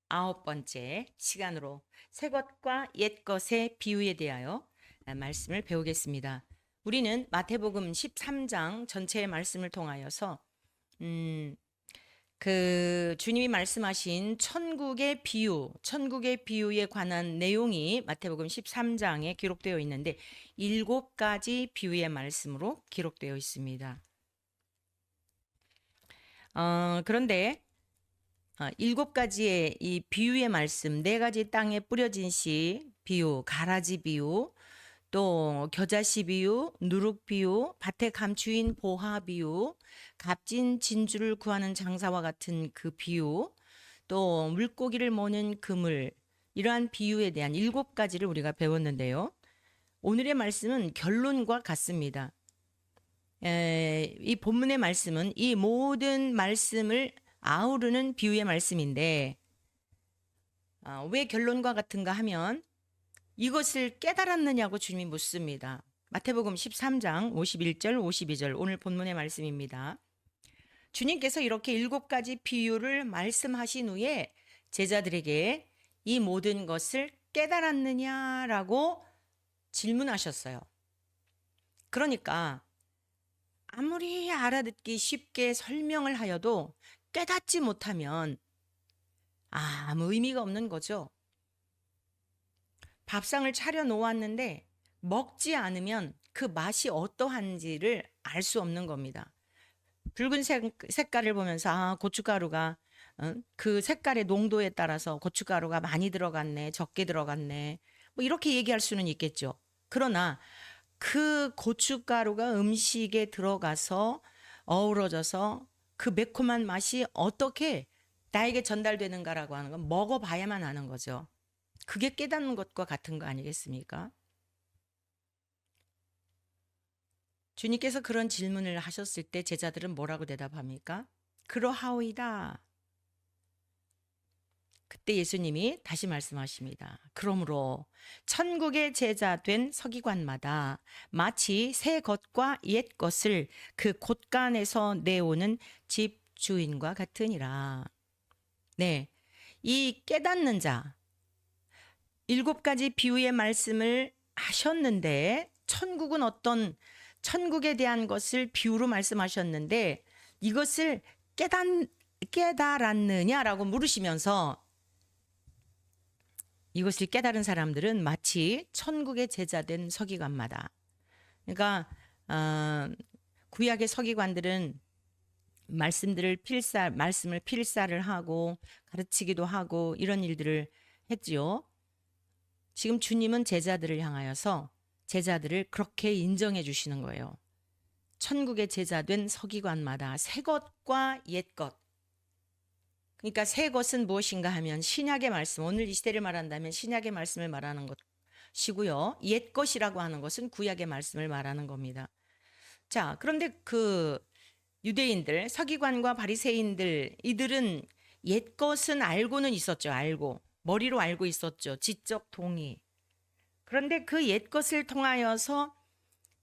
119번째 시간으로 새 것과 옛 것의 비유에 대하여 말씀을 배우겠습니다. 우리는 마태복음 13장 전체의 말씀을 통하여서 주님이 말씀하신 천국의 비유에 관한 내용이 마태복음 13장에 기록되어 있는데 7가지 비유의 말씀으로 기록되어 있습니다. 그런데 7가지의 이 비유의 말씀, 4가지 땅에 뿌려진 씨 비유, 가라지 비유, 또 겨자씨 비유, 누룩 비유, 밭에 감추인 보화 비유, 값진 진주를 구하는 장사와 같은 그 비유, 또 물고기를 모는 그물, 이러한 비유에 대한 7가지를 우리가 배웠는데요. 오늘의 말씀은 결론과 같습니다. 이 본문의 말씀은 이 모든 말씀을 아우르는 비유의 말씀인데 왜 결론과 같은가 하면 이것을 깨달았느냐고 주님이 묻습니다. 마태복음 13장 51절 52절 오늘 본문의 말씀입니다. 주님께서 이렇게 7가지 비유를 말씀하신 후에 제자들에게 이 모든 것을 깨달았느냐라고 질문하셨어요. 그러니까 아무리 알아듣기 쉽게 설명을 하여도 깨닫지 못하면 아무 의미가 없는 거죠. 밥상을 차려 놓았는데 먹지 않으면 그 맛이 어떠한지를 알 수 없는 겁니다. 붉은색 색깔을 보면서 고춧가루가 그 색깔의 농도에 따라서 고춧가루가 많이 들어갔네, 적게 들어갔네, 뭐 이렇게 얘기할 수는 있겠죠. 그러나 그 고춧가루가 음식에 들어가서 어우러져서 그 매콤한 맛이 어떻게 나에게 전달되는가라고 하는 건 먹어봐야만 아는 거죠. 그게 깨닫는 것과 같은 거 아니겠습니까? 주님께서 그런 질문을 하셨을 때 제자들은 뭐라고 대답합니까? 그러하오이다. 그때 예수님이 다시 말씀하십니다. 그러므로 천국의 제자 된 서기관마다 마치 새 것과 옛 것을 그 곳간에서 내오는 집 주인과 같으니라. 네, 이 깨닫는 자, 7가지 비유의 말씀을 하셨는데 천국은 천국에 대한 것을 비유로 말씀하셨는데 이것을 깨달았느냐라고 물으시면서 이것을 깨달은 사람들은 마치 천국의 제자된 서기관마다. 그러니까 구약의 서기관들은 말씀을 필사를 하고 가르치기도 하고 이런 일들을 했지요. 지금 주님은 제자들을 향하여서 제자들을 그렇게 인정해 주시는 거예요. 천국의 제자된 서기관마다 새 것과 옛 것. 그러니까 새 것은 무엇인가 하면 신약의 말씀, 오늘 이 시대를 말한다면 신약의 말씀을 말하는 것이고요. 옛 것이라고 하는 것은 구약의 말씀을 말하는 겁니다. 자, 그런데 그 유대인들, 서기관과 바리새인들, 이들은 옛 것은 알고는 있었죠. 머리로 알고 있었죠. 지적 동의. 그런데 그 옛 것을 통하여서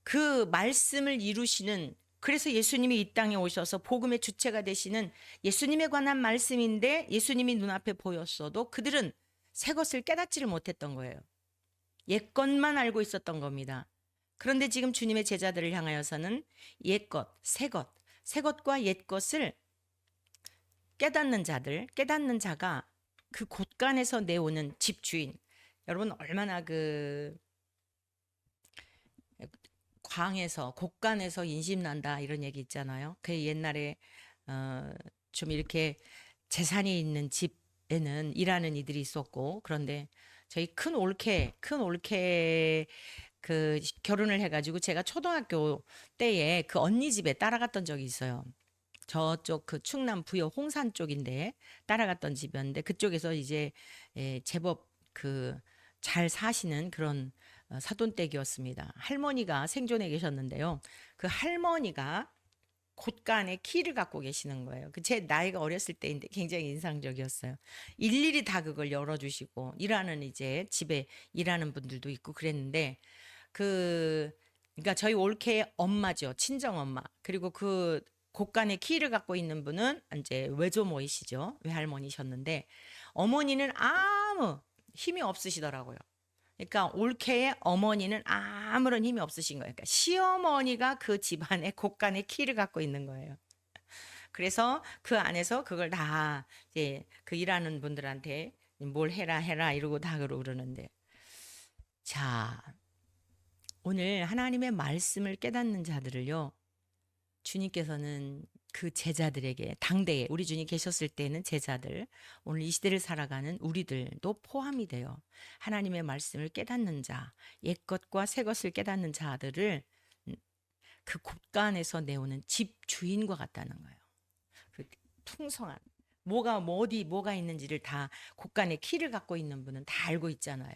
그 말씀을 이루시는, 그래서 예수님이 이 땅에 오셔서 복음의 주체가 되시는 예수님에 관한 말씀인데 예수님이 눈앞에 보였어도 그들은 새 것을 깨닫지를 못했던 거예요. 옛 것만 알고 있었던 겁니다. 그런데 지금 주님의 제자들을 향하여서는 옛 것, 새 것과 옛 것을 깨닫는 자가 그 곳간에서 내오는 집주인. 여러분 얼마나 곳간에서 인심난다 이런 얘기 있잖아요. 그 옛날에 좀 이렇게 재산이 있는 집에는 일하는 이들이 있었고, 그런데 저희 큰 올케 그 결혼을 해가지고 제가 초등학교 때에 그 언니 집에 따라갔던 적이 있어요. 저쪽 그 충남 부여 홍산 쪽인데 따라갔던 집이었는데 그쪽에서 이제 제법 그 잘 사시는 그런 사돈댁이었습니다. 할머니가 생존해 계셨는데요. 그 할머니가 곳간에 키를 갖고 계시는 거예요. 제 나이가 어렸을 때인데 굉장히 인상적이었어요. 일일이 다 그걸 열어주시고 일하는 이제 집에 일하는 분들도 있고 그랬는데 그러니까 저희 올케의 엄마죠. 친정 엄마. 그리고 그 곳간의 키를 갖고 있는 분은 이제 외조모이시죠. 외할머니셨는데 어머니는 아무 힘이 없으시더라고요. 그러니까 올케의 어머니는 아무런 힘이 없으신 거예요. 그러니까 시어머니가 그 집안의 곳간의 키를 갖고 있는 거예요. 그래서 그 안에서 그걸 다 이제 그 일하는 분들한테 뭘 해라 해라 이러고 다 그러는데, 자, 오늘 하나님의 말씀을 깨닫는 자들을요, 주님께서는 그 제자들에게 당대에 우리 주님 계셨을 때는 제자들, 오늘 이 시대를 살아가는 우리들도 포함이 돼요. 하나님의 말씀을 깨닫는 자, 옛것과 새것을 깨닫는 자들을 그 곳간에서 내오는 집 주인과 같다는 거예요. 그 풍성한 뭐가 뭐 어디 뭐가 있는지를 다 곳간에 키를 갖고 있는 분은 다 알고 있잖아요.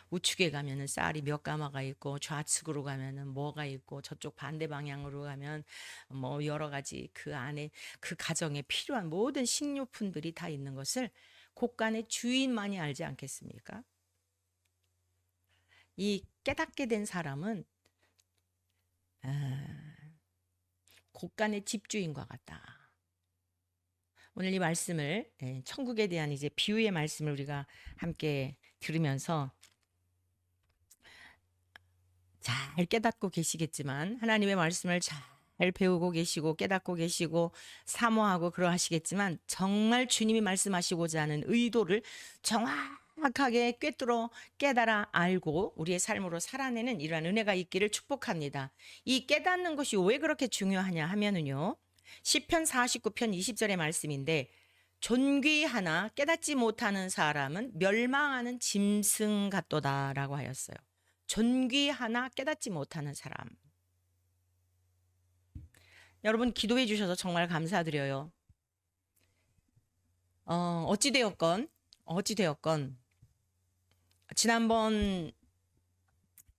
우측에 가면은 쌀이 몇 가마가 있고, 좌측으로 가면은 뭐가 있고, 저쪽 반대 방향으로 가면 뭐 여러 가지 그 안에 그 가정에 필요한 모든 식료품들이 다 있는 것을 곳간의 주인만이 알지 않겠습니까? 이 깨닫게 된 사람은 곳간의 집주인과 같다. 오늘 이 말씀을, 천국에 대한 이제 비유의 말씀을 우리가 함께 들으면서 잘 깨닫고 계시겠지만, 하나님의 말씀을 잘 배우고 계시고 깨닫고 계시고 사모하고 그러하시겠지만, 정말 주님이 말씀하시고자 하는 의도를 정확하게 꿰뚫어 깨달아 알고 우리의 삶으로 살아내는 이러한 은혜가 있기를 축복합니다. 이 깨닫는 것이 왜 그렇게 중요하냐 하면은요, 시편 49편 20절의 말씀인데, 존귀하나 깨닫지 못하는 사람은 멸망하는 짐승 같도다라고 하였어요. 존귀하나 깨닫지 못하는 사람. 여러분, 기도해 주셔서 정말 감사드려요. 어찌되었건 지난번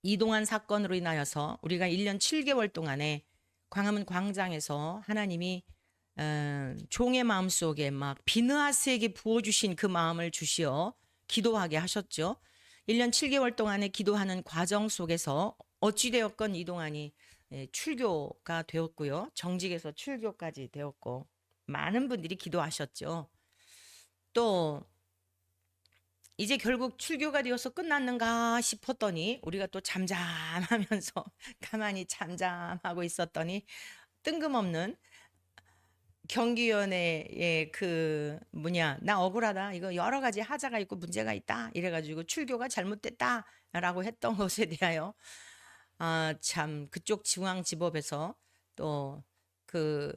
이동환 사건으로 인하여서 우리가 1년 7개월 동안에 광화문 광장에서 하나님이 종의 마음속에 막 비느하스에게 부어주신 그 마음을 주시어 기도하게 하셨죠. 1년 7개월 동안에 기도하는 과정 속에서 어찌되었건 이동환이 출교가 되었고요. 정직에서 출교까지 되었고, 많은 분들이 기도하셨죠. 또 이제 결국 출교가 되어서 끝났는가 싶었더니 우리가 또 잠잠하면서 가만히 잠잠하고 있었더니 뜬금없는 경기위원회의 나 억울하다, 이거 여러 가지 하자가 있고 문제가 있다 이래가지고 출교가 잘못됐다라고 했던 것에 대하여 참 그쪽 중앙지법에서 또 그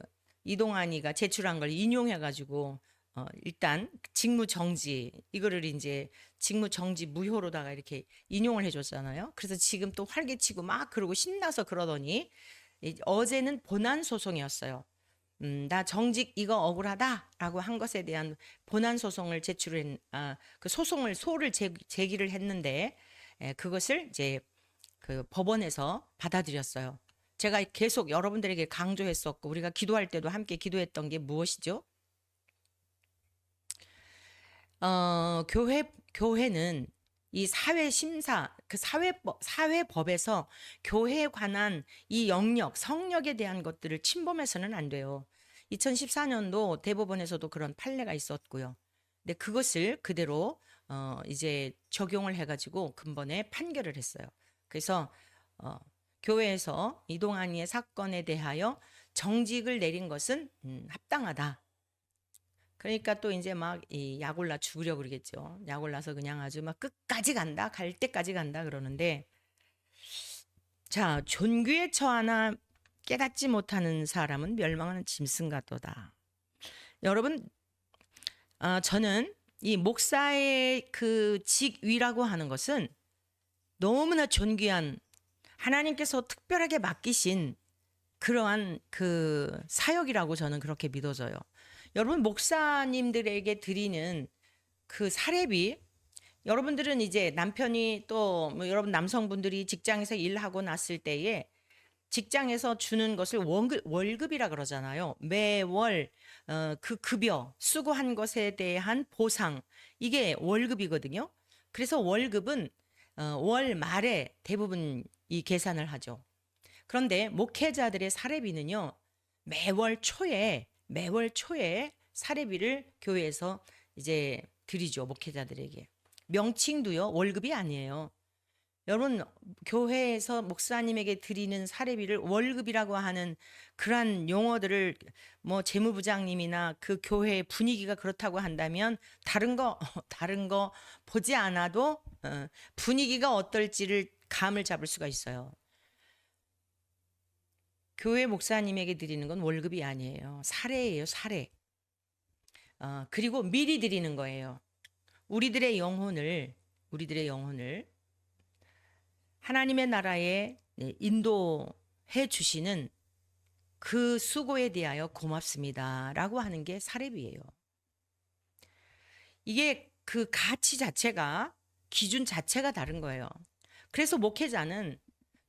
이동환이가 제출한 걸 인용해가지고 일단 직무정지, 이거를 이제 직무정지 무효로다가 이렇게 인용을 해줬잖아요. 그래서 지금 또 활개치고 막 그러고 신나서 그러더니 어제는 본안 소송이었어요. 나 정직 이거 억울하다라고 한 것에 대한 본안 소송을 소를 제기를 했는데, 그것을 이제 그 법원에서 받아들였어요. 제가 계속 여러분들에게 강조했었고 우리가 기도할 때도 함께 기도했던 게 무엇이죠? 교회는 이 사회심사, 그 사회법에서 교회에 관한 이 영역, 성역에 대한 것들을 침범해서는 안 돼요. 2014년도 대법원에서도 그런 판례가 있었고요. 근데 그것을 그대로 이제 적용을 해가지고 근본에 판결을 했어요. 그래서 교회에서 이동환이의 사건에 대하여 정직을 내린 것은 합당하다. 그러니까 또 이제 막 이 약올라 죽으려고 그러겠죠. 약올라서 그냥 아주 막 끝까지 간다, 갈 때까지 간다 그러는데, 자, 존귀에 처하나 깨닫지 못하는 사람은 멸망하는 짐승 같도다. 여러분, 저는 이 목사의 그 직위라고 하는 것은 너무나 존귀한, 하나님께서 특별하게 맡기신 그러한 그 사역이라고 저는 그렇게 믿어져요. 여러분, 목사님들에게 드리는 그 사례비, 여러분들은 이제 남편이 또 뭐 여러분 남성분들이 직장에서 일하고 났을 때에 직장에서 주는 것을 월급이라 그러잖아요. 매월 그 급여, 수고한 것에 대한 보상, 이게 월급이거든요. 그래서 월급은 월 말에 대부분 이 계산을 하죠. 그런데 목회자들의 사례비는요, 매월 초에 사례비를 교회에서 이제 드리죠. 목회자들에게. 명칭도요. 월급이 아니에요. 여러분, 교회에서 목사님에게 드리는 사례비를 월급이라고 하는 그러한 용어들을 뭐 재무부장님이나 그 교회의 분위기가 그렇다고 한다면 다른 거 다른 거 보지 않아도 분위기가 어떨지를 감을 잡을 수가 있어요. 교회 목사님에게 드리는 건 월급이 아니에요. 사례예요, 사례. 그리고 미리 드리는 거예요. 우리들의 영혼을 하나님의 나라에 인도해 주시는 그 수고에 대하여 고맙습니다라고 하는 게 사례비예요. 이게 그 가치 자체가 기준 자체가 다른 거예요. 그래서 목회자는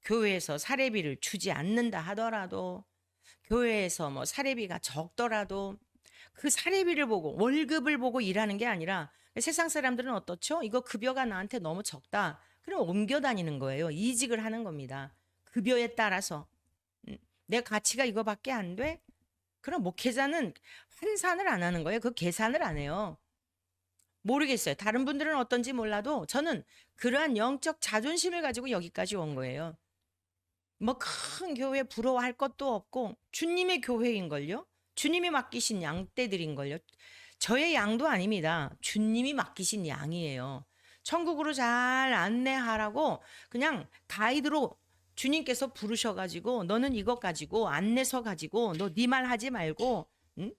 교회에서 사례비를 주지 않는다 하더라도 교회에서 뭐 사례비가 적더라도 그 사례비를 보고 월급을 보고 일하는 게 아니라 세상 사람들은 어떻죠? 이거 급여가 나한테 너무 적다. 그럼 옮겨 다니는 거예요. 이직을 하는 겁니다. 급여에 따라서. 내 가치가 이거밖에 안 돼? 그럼 목회자는 환산을 안 하는 거예요. 그 계산을 안 해요. 모르겠어요. 다른 분들은 어떤지 몰라도 저는 그러한 영적 자존심을 가지고 여기까지 온 거예요. 뭐 큰 교회 부러워할 것도 없고 주님의 교회인걸요. 주님이 맡기신 양떼들인걸요. 저의 양도 아닙니다. 주님이 맡기신 양이에요. 천국으로 잘 안내하라고 그냥 가이드로 주님께서 부르셔가지고 너는 이것 가지고 안내서 가지고 너 네 말 하지 말고 응?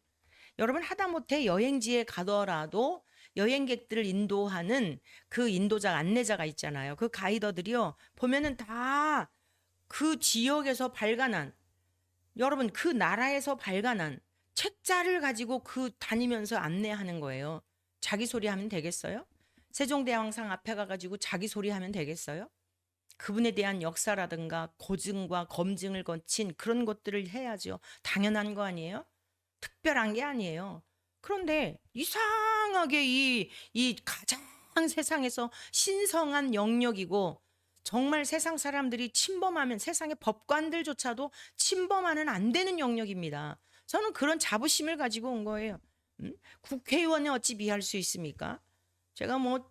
여러분 하다못해 여행지에 가더라도 여행객들을 인도하는 그 인도자 안내자가 있잖아요. 그 가이더들이요. 보면은 다 그 지역에서 발간한 여러분 그 나라에서 발간한 책자를 가지고 그 다니면서 안내하는 거예요. 자기 소리 하면 되겠어요? 세종대왕상 앞에 가가지고 자기 소리 하면 되겠어요? 그분에 대한 역사라든가 고증과 검증을 거친 그런 것들을 해야죠. 당연한 거 아니에요? 특별한 게 아니에요. 그런데 이상하게 이 가장 세상에서 신성한 영역이고 정말 세상 사람들이 침범하면 세상의 법관들조차도 침범하는 안 되는 영역입니다. 저는 그런 자부심을 가지고 온 거예요. 국회의원이 어찌 비할 수 있습니까? 제가 뭐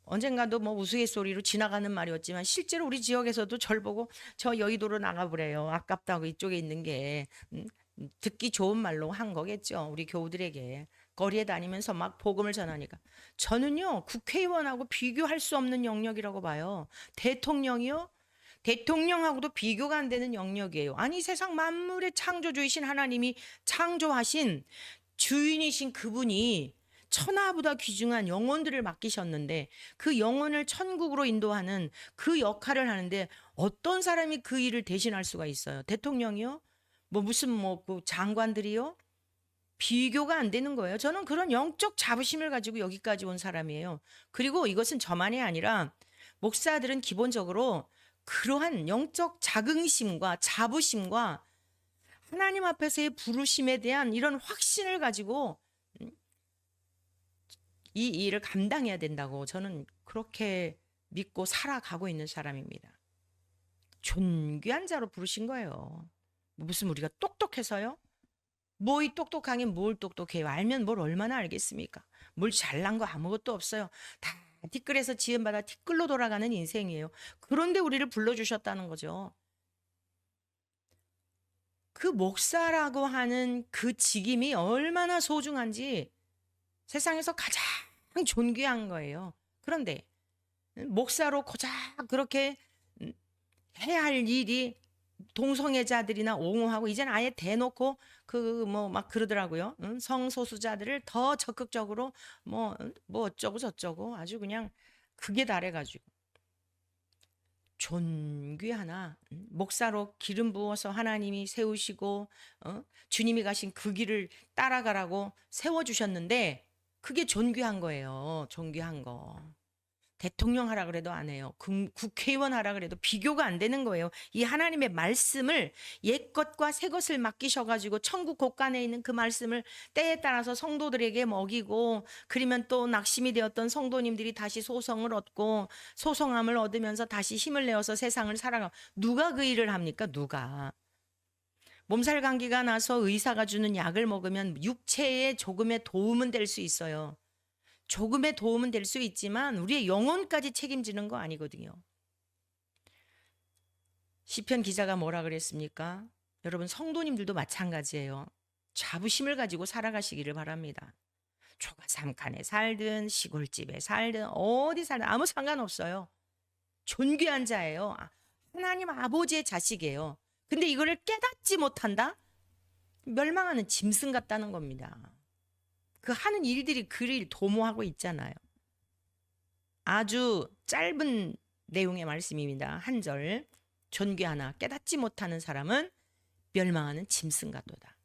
언젠가도 뭐 우스갯소리로 지나가는 말이었지만 실제로 우리 지역에서도 절 보고 저 여의도로 나가보래요. 아깝다고 이쪽에 있는 게 듣기 좋은 말로 한 거겠죠. 우리 교우들에게 거리에 다니면서 막 복음을 전하니까 저는요 국회의원하고 비교할 수 없는 영역이라고 봐요. 대통령이요? 대통령하고도 비교가 안 되는 영역이에요. 아니 세상 만물의 창조주이신 하나님이 창조하신 주인이신 그분이 천하보다 귀중한 영혼들을 맡기셨는데 그 영혼을 천국으로 인도하는 그 역할을 하는데 어떤 사람이 그 일을 대신할 수가 있어요? 대통령이요? 뭐 무슨 뭐 그 장관들이요? 비교가 안 되는 거예요. 저는 그런 영적 자부심을 가지고 여기까지 온 사람이에요. 그리고 이것은 저만이 아니라 목사들은 기본적으로 그러한 영적 자긍심과 자부심과 하나님 앞에서의 부르심에 대한 이런 확신을 가지고 이 일을 감당해야 된다고 저는 그렇게 믿고 살아가고 있는 사람입니다. 존귀한 자로 부르신 거예요. 무슨 우리가 똑똑해서요? 뭐 이 똑똑하긴 뭘 똑똑해요. 알면 뭘 얼마나 알겠습니까? 뭘 잘난 거 아무것도 없어요. 다 티끌에서 지음받아 티끌로 돌아가는 인생이에요. 그런데 우리를 불러주셨다는 거죠. 그 목사라고 하는 그 직임이 얼마나 소중한지 세상에서 가장 존귀한 거예요. 그런데 목사로 고작 그렇게 해야 할 일이 동성애자들이나 옹호하고 이제는 아예 대놓고 그 뭐 막 그러더라고요. 성소수자들을 더 적극적으로 뭐 어쩌고 저쩌고 아주 그냥 극에 달해가지고 존귀하나 목사로 기름 부어서 하나님이 세우시고 주님이 가신 그 길을 따라가라고 세워주셨는데 그게 존귀한 거예요. 존귀한 거. 대통령 하라 그래도 안 해요. 국회의원 하라 그래도 비교가 안 되는 거예요. 이 하나님의 말씀을 옛것과 새것을 맡기셔가지고 천국 곳간에 있는 그 말씀을 때에 따라서 성도들에게 먹이고 그러면 또 낙심이 되었던 성도님들이 다시 소성을 얻고 소성함을 얻으면서 다시 힘을 내어서 세상을 살아가. 누가 그 일을 합니까? 누가? 몸살 감기가 나서 의사가 주는 약을 먹으면 육체에 조금의 도움은 될 수 있어요. 조금의 도움은 될 수 있지만 우리의 영혼까지 책임지는 거 아니거든요. 시편 기자가 뭐라 그랬습니까? 여러분 성도님들도 마찬가지예요. 자부심을 가지고 살아가시기를 바랍니다. 초가삼간에 살든 시골집에 살든 어디 살든 아무 상관없어요. 존귀한 자예요. 하나님 아버지의 자식이에요. 근데 이거를 깨닫지 못한다? 멸망하는 짐승 같다는 겁니다. 그 하는 일들이 그리 도모하고 있잖아요. 아주 짧은 내용의 말씀입니다. 한 절. 존귀하나 깨닫지 못하는 사람은 멸망하는 짐승 같도다.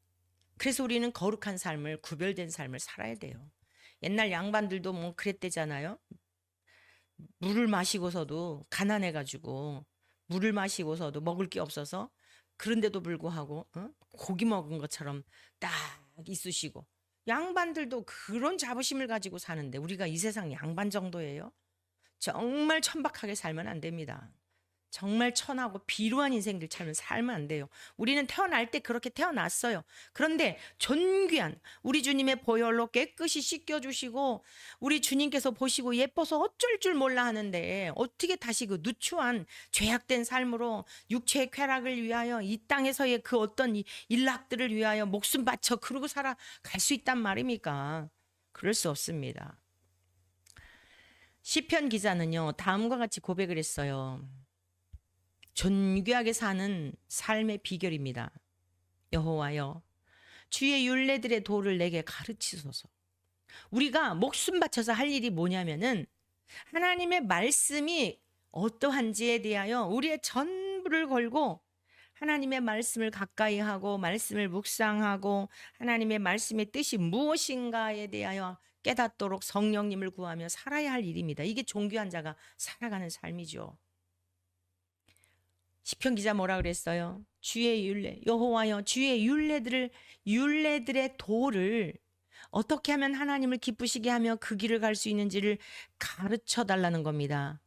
그래서 우리는 거룩한 삶을, 구별된 삶을 살아야 돼요. 옛날 양반들도 뭐 그랬대잖아요. 물을 마시고서도 가난해가지고 물을 마시고서도 먹을 게 없어서 그런데도 불구하고 고기 먹은 것처럼 딱 있으시고, 양반들도 그런 자부심을 가지고 사는데 우리가 이 세상 양반 정도예요? 정말 천박하게 살면 안 됩니다. 정말 천하고 비루한 인생들 살면 안 돼요. 우리는 태어날 때 그렇게 태어났어요. 그런데 존귀한 우리 주님의 보혈로 깨끗이 씻겨주시고 우리 주님께서 보시고 예뻐서 어쩔 줄 몰라 하는데 어떻게 다시 그 누추한 죄악된 삶으로 육체의 쾌락을 위하여 이 땅에서의 그 어떤 일락들을 위하여 목숨 바쳐 그러고 살아갈 수 있단 말입니까? 그럴 수 없습니다. 시편 기자는요, 다음과 같이 고백을 했어요. 존귀하게 사는 삶의 비결입니다. 여호와여, 주의 율례들의 도를 내게 가르치소서. 우리가 목숨 바쳐서 할 일이 뭐냐면은 하나님의 말씀이 어떠한지에 대하여 우리의 전부를 걸고 하나님의 말씀을 가까이 하고 말씀을 묵상하고 하나님의 말씀의 뜻이 무엇인가에 대하여 깨닫도록 성령님을 구하며 살아야 할 일입니다. 이게 존귀한 자가 살아가는 삶이죠. 시편 기자 뭐라 그랬어요? 주의 율례, 여호와여, 주의 율례들의 도를 어떻게 하면 하나님을 기쁘시게 하며 그 길을 갈 수 있는지를 가르쳐 달라는 겁니다.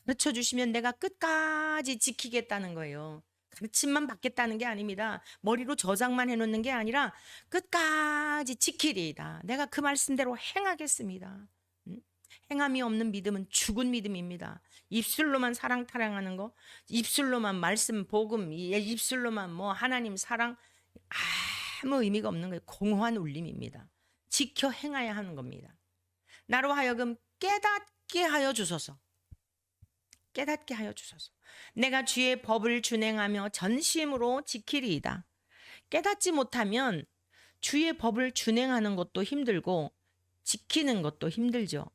가르쳐 주시면 내가 끝까지 지키겠다는 거예요. 가르침만 받겠다는 게 아닙니다. 머리로 저장만 해놓는 게 아니라 끝까지 지키리이다. 내가 그 말씀대로 행하겠습니다. 행함이 없는 믿음은 죽은 믿음입니다. 입술로만 사랑 타령하는 거, 입술로만 말씀 복음, 입술로만 뭐 하나님 사랑, 아무 의미가 없는 거예요. 공허한 울림입니다. 지켜 행해야 하는 겁니다. 나로 하여금 깨닫게 하여 주소서. 깨닫게 하여 주소서. 내가 주의 법을 준행하며 전심으로 지키리이다. 깨닫지 못하면 주의 법을 준행하는 것도 힘들고 지키는 것도 힘들죠.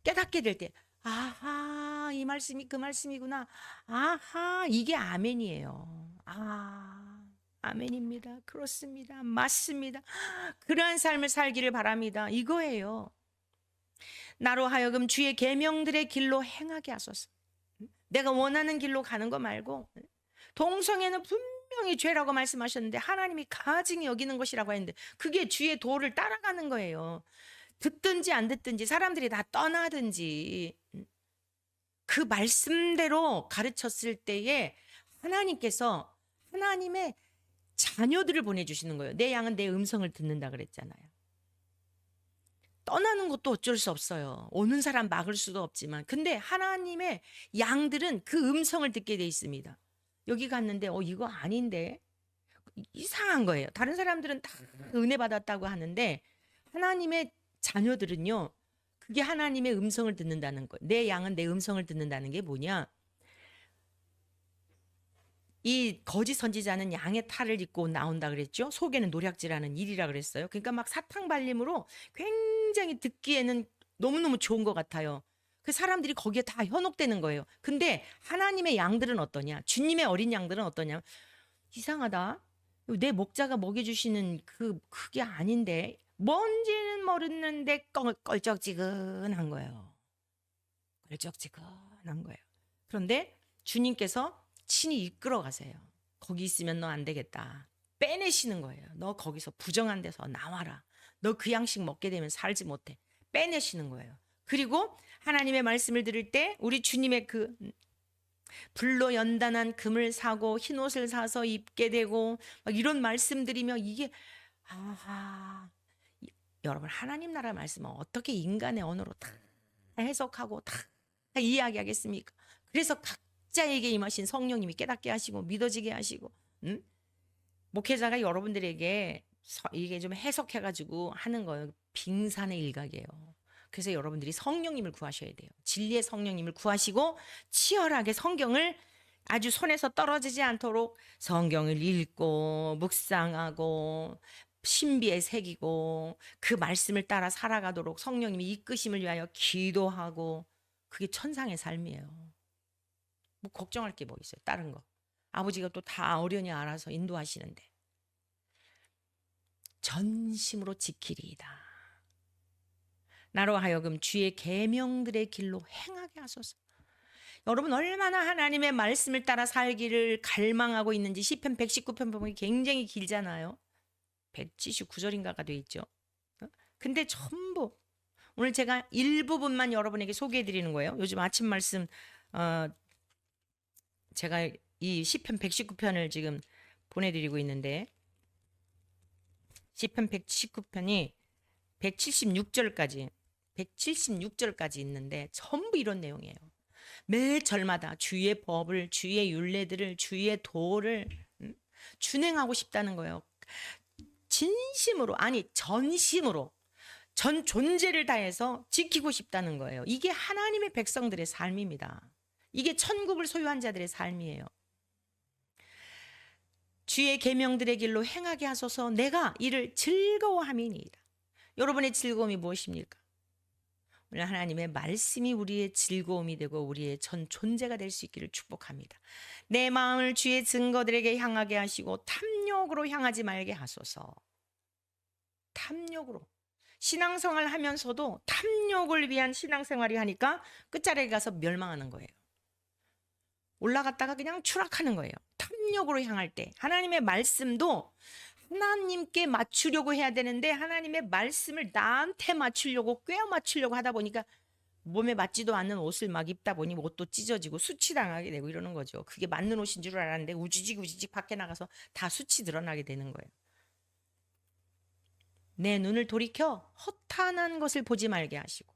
깨닫게 될 때, 아하, 이 말씀이 그 말씀이구나. 아하, 이게 아멘이에요. 아멘입니다. 그렇습니다. 맞습니다. 그러한 삶을 살기를 바랍니다. 이거예요. 나로 하여금 주의 계명들의 길로 행하게 하소서. 내가 원하는 길로 가는 거 말고, 동성애는 분명히 죄라고 말씀하셨는데 하나님이 가증히 여기는 것이라고 했는데 그게 주의 도를 따라가는 거예요. 듣든지 안 듣든지 사람들이 다 떠나든지 그 말씀대로 가르쳤을 때에 하나님께서 하나님의 자녀들을 보내주시는 거예요. 내 양은 내 음성을 듣는다 그랬잖아요. 떠나는 것도 어쩔 수 없어요. 오는 사람 막을 수도 없지만 근데 하나님의 양들은 그 음성을 듣게 돼 있습니다. 여기 갔는데 이거 아닌데 이상한 거예요. 다른 사람들은 다 은혜 받았다고 하는데 하나님의 자녀들은요. 그게 하나님의 음성을 듣는다는 거예요. 내 양은 내 음성을 듣는다는 게 뭐냐? 이 거짓 선지자는 양의 탈을 입고 나온다 그랬죠. 속에는 노략질하는 일이라 그랬어요. 그러니까 막 사탕 발림으로 굉장히 듣기에는 너무너무 좋은 것 같아요. 그 사람들이 거기에 다 현혹되는 거예요. 근데 하나님의 양들은 어떠냐? 주님의 어린 양들은 어떠냐? 이상하다. 내 목자가 먹여주시는 그게 아닌데 뭔지는 모르는데 껄쩍지근한 거예요. 껄쩍지근한 거예요. 그런데 주님께서 친히 이끌어 가세요. 거기 있으면 너 안 되겠다. 빼내시는 거예요. 너 거기서 부정한 데서 나와라. 너 그 양식 먹게 되면 살지 못해. 빼내시는 거예요. 그리고 하나님의 말씀을 들을 때 우리 주님의 그 불로 연단한 금을 사고 흰옷을 사서 입게 되고 막 이런 말씀드리며 이게 아 여러분 하나님 나라 말씀은 어떻게 인간의 언어로 다 해석하고 다 이야기하겠습니까? 그래서 각자에게 임하신 성령님이 깨닫게 하시고 믿어지게 하시고 목회자가 여러분들에게 이게 좀 해석해가지고 하는 거예요. 빙산의 일각이에요. 그래서 여러분들이 성령님을 구하셔야 돼요. 진리의 성령님을 구하시고 치열하게 성경을 아주 손에서 떨어지지 않도록 성경을 읽고 묵상하고 신비에 새기고 그 말씀을 따라 살아가도록 성령님이 이끄심을 위하여 기도하고 그게 천상의 삶이에요. 뭐 걱정할 게 뭐 있어요. 다른 거. 아버지가 또 다 어련히 알아서 인도하시는데 전심으로 지키리이다. 나로 하여금 주의 계명들의 길로 행하게 하소서. 여러분 얼마나 하나님의 말씀을 따라 살기를 갈망하고 있는지 시편 119편 보면 굉장히 길잖아요. 179절인가가 돼 있죠. 근데 전부 오늘 제가 일부분만 여러분에게 소개해 드리는 거예요. 요즘 아침 말씀 제가 이 시편 119편을 지금 보내드리고 있는데 시편 119편이 176절까지 있는데 전부 이런 내용이에요. 매 절마다 주의 법을, 주의 율례들을, 주의 도를 준행하고 싶다는 거예요. 진심으로, 아니 전심으로, 전 존재를 다해서 지키고 싶다는 거예요. 이게 하나님의 백성들의 삶입니다. 이게 천국을 소유한 자들의 삶이에요. 주의 계명들의 길로 행하게 하소서. 내가 이를 즐거워함이니이다. 여러분의 즐거움이 무엇입니까? 오늘 하나님의 말씀이 우리의 즐거움이 되고 우리의 전 존재가 될 수 있기를 축복합니다. 내 마음을 주의 증거들에게 향하게 하시고 탐욕으로 향하지 말게 하소서. 탐욕으로. 신앙생활 하면서도 탐욕을 위한 신앙생활이 하니까 끝자락에 가서 멸망하는 거예요. 올라갔다가 그냥 추락하는 거예요. 탐욕으로 향할 때 하나님의 말씀도 하나님께 맞추려고 해야 되는데 하나님의 말씀을 나한테 맞추려고 꿰어 맞추려고 하다 보니까 몸에 맞지도 않는 옷을 막 입다 보니 옷도 찢어지고 수치당하게 되고 이러는 거죠. 그게 맞는 옷인 줄 알았는데 우지직 밖에 나가서 다 수치 드러나게 되는 거예요. 내 눈을 돌이켜 허탄한 것을 보지 말게 하시고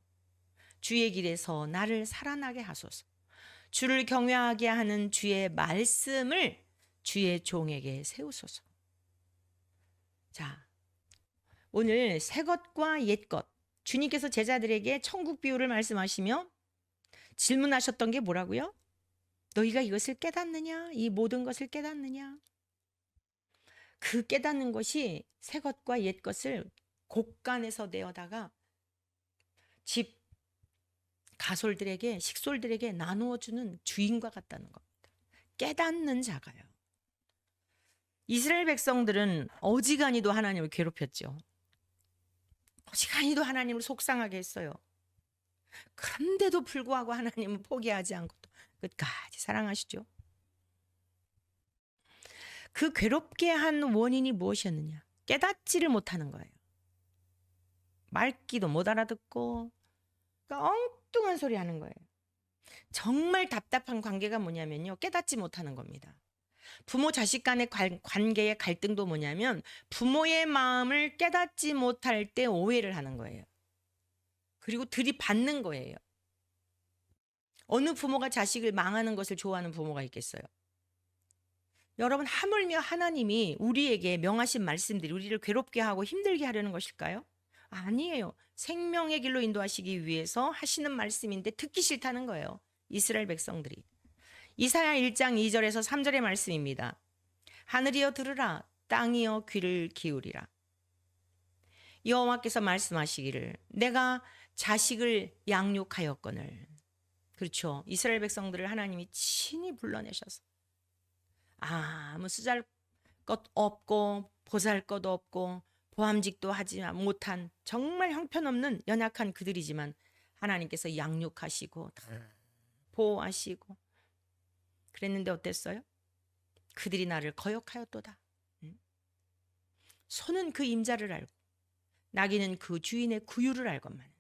주의 길에서 나를 살아나게 하소서. 주를 경외하게 하는 주의 말씀을 주의 종에게 세우소서. 자, 오늘 새 것과 옛 것, 주님께서 제자들에게 천국 비유를 말씀하시며 질문하셨던 게 뭐라고요? 너희가 이것을 깨닫느냐? 이 모든 것을 깨닫느냐? 그 깨닫는 것이 새 것과 옛 것을 곳간에서 내어다가 집 가솔들에게 식솔들에게 나누어 주는 주인과 같다는 겁니다. 깨닫는 자가요. 이스라엘 백성들은 어지간히도 하나님을 괴롭혔죠. 어지간히도 하나님을 속상하게 했어요. 그런데도 불구하고 하나님은 포기하지 않고 끝까지 사랑하시죠. 그 괴롭게 한 원인이 무엇이었느냐? 깨닫지를 못하는 거예요. 말귀도 못 알아듣고 엉뚱한 소리 하는 거예요. 정말 답답한 관계가 뭐냐면요. 깨닫지 못하는 겁니다. 부모 자식 간의 관계의 갈등도 뭐냐면 부모의 마음을 깨닫지 못할 때 오해를 하는 거예요. 그리고 들이받는 거예요. 어느 부모가 자식을 망하는 것을 좋아하는 부모가 있겠어요? 여러분 하물며 하나님이 우리에게 명하신 말씀들이 우리를 괴롭게 하고 힘들게 하려는 것일까요? 아니에요. 생명의 길로 인도하시기 위해서 하시는 말씀인데 듣기 싫다는 거예요. 이스라엘 백성들이. 이사야 1장 2절에서 3절의 말씀입니다. 하늘이여 들으라, 땅이여 귀를 기울이라. 여호와께서 말씀하시기를 내가 자식을 양육하였거늘. 그렇죠. 이스라엘 백성들을 하나님이 친히 불러내셔서 아무 쓰잘 것 없고 보잘 것 없고 보암직도 하지 못한 정말 형편없는 연약한 그들이지만 하나님께서 양육하시고 보호하시고 그랬는데 어땠어요? 그들이 나를 거역하였도다. 소는 그 임자를 알고 나귀는 그 주인의 구유를 알건만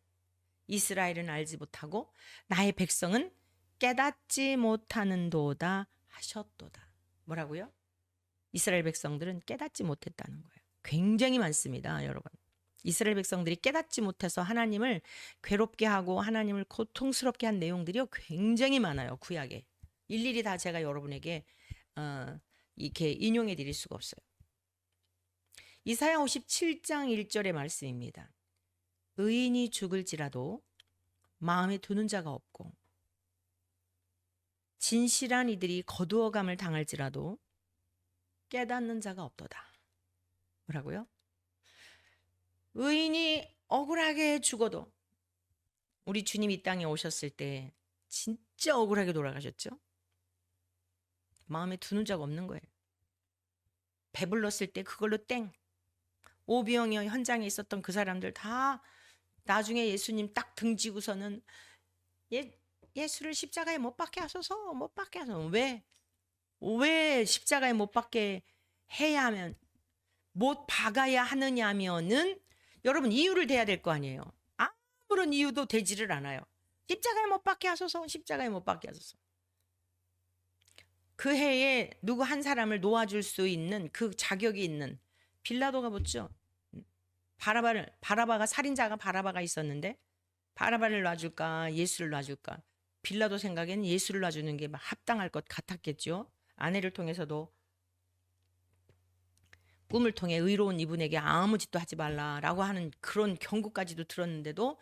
이스라엘은 알지 못하고 나의 백성은 깨닫지 못하는도다 하셨도다. 뭐라고요? 이스라엘 백성들은 깨닫지 못했다는 거예요. 굉장히 많습니다, 여러분. 이스라엘 백성들이 깨닫지 못해서 하나님을 괴롭게 하고 하나님을 고통스럽게 한 내용들이 굉장히 많아요, 구약에. 일일이 다 제가 여러분에게 이렇게 인용해 드릴 수가 없어요. 이사야 57장 1절의 말씀입니다. 의인이 죽을지라도 마음에 두는 자가 없고 진실한 이들이 거두어감을 당할지라도 깨닫는 자가 없도다. 뭐라고요? 의인이 억울하게 죽어도, 우리 주님 이 땅에 오셨을 때 진짜 억울하게 돌아가셨죠? 마음에 두는 자가 없는 거예요. 배불렀을 때 그걸로 땡. 오병이 현장에 있었던 그 사람들 다 나중에 예수님 딱 등지고서는 예수를 십자가에 못 박게 하소서, 못 박게 하소서. 왜 십자가에 못 박게 해야 하면, 못 박아야 하느냐면은 여러분 이유를 대야 될 거 아니에요. 아무런 이유도 되지를 않아요. 십자가에 못 박게 하소서, 십자가에 못 박게 하소서. 그 해에 누구 한 사람을 놓아줄 수 있는 그 자격이 있는 빌라도가 묻죠. 바라바가 살인자가 바라바가 있었는데 바라바를 놔줄까 예수를 놔줄까? 빌라도 생각에는 예수를 놔주는 게 합당할 것 같았겠죠. 아내를 통해서도 꿈을 통해 의로운 이분에게 아무 짓도 하지 말라라고 하는 그런 경고까지도 들었는데도